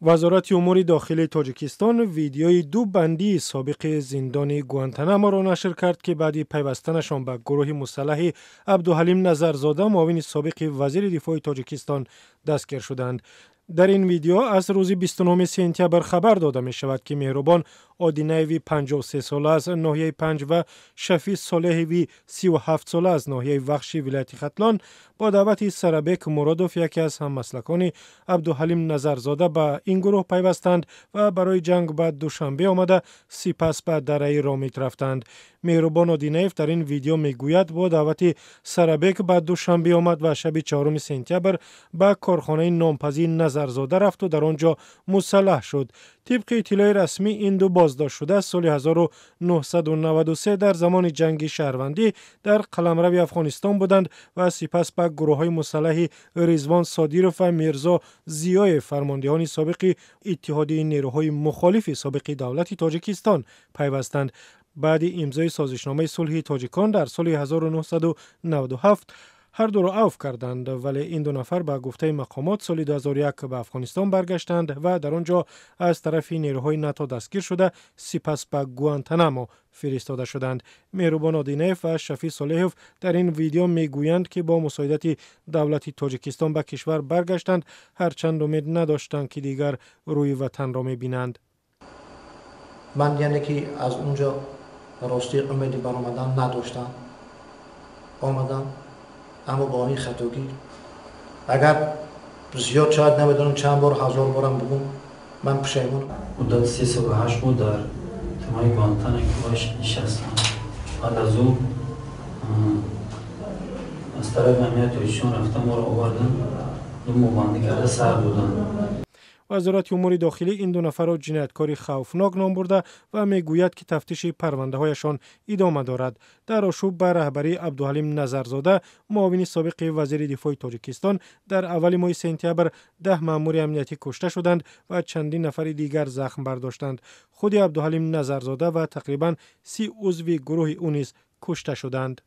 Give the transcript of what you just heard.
وزارت امور داخلی تاجیکستان ویدیوی دو بندی سابق زندان گوانتانامو را نشر کرد که بعد پیوستنشان به گروه مسلح عبدالحلیم نظرزاده معاون سابق وزیر دفاع تاجیکستان دستگیر شدند. در این ویدیو از روز 29 سپتامبر خبر داده می شود که مهربان آدینایوی 53 ساله از ناحیه 5 و شفیع صالحوی 37 ساله از ناحیه وخشی ولایت ختلان با دعوت سرابک مرادوف یکی از هممسلکان عبدالحلیم نظرزاده به این گروه پیوستند و برای جنگ به دوشنبه آمده سپس به دره رامیت رفتند. مهربان آدینایف در این ویدیو میگوید با دعوت سرابک به دوشنبه آمد و شب 4 سپتامبر به کارخانه نامپذیر نظرزاده رفت و در آنجا مسلح شد. طبق اطلاع رسمی این دو بازداشت شده سال 1993 در زمان جنگ شهروندی در قلمرو افغانستان بودند و سپس به گروه‌های مسلح رضوان صادیروف و میرزا ضیای فرماندهان سابق اتحادیه نیروهای مخالف سابق دولت تاجیکستان پیوستند. بعد امضای سازشنامه صلح تاجیکان در سال 1997 هر دو را عفو کردند، ولی این دو نفر به گفته مقامات سال 2001 به افغانستان برگشتند و در آنجا از طرف نیروهای ناتو دستگیر شده سپس به گوانتانامو فرستاده شدند. مهربان آدینایف و شفیع صالحوف در این ویدیو میگویند که با مساعدت دولت تاجیکستان به کشور برگشتند، هرچند امید نداشتند که دیگر روی وطن را میبینند. من یعنی که از اونجا راستی امیدی برآمدن نداشتم، آمدم اما با این خطاگی اگر زیاد شاید نمیدونم چند بار 1000 بارم بگم من پشیمونم. مدت 3 سال و 8 ماه در تمام گوانتانامو نشستم. بعد از او از طرف امنیت ایشون رفتم ما رو آوردن دو مباند کرده سر بودن. وزارت امور داخلی این دو نفر را جنایتکاری خوفناک نام برده و میگوید که تفتیش پرونده هایشان ادامه دارد. در آشوب به رهبری عبدالحلیم نظرزاده معاون سابق وزیر دفاع تاجیکستان در اول ماه سپتامبر 10 مأمور امنیتی کشته شدند و چندین نفر دیگر زخم برداشتند. خود عبدالحلیم نظرزاده و تقریباً 30 عضو گروه او نیز کشته شدند.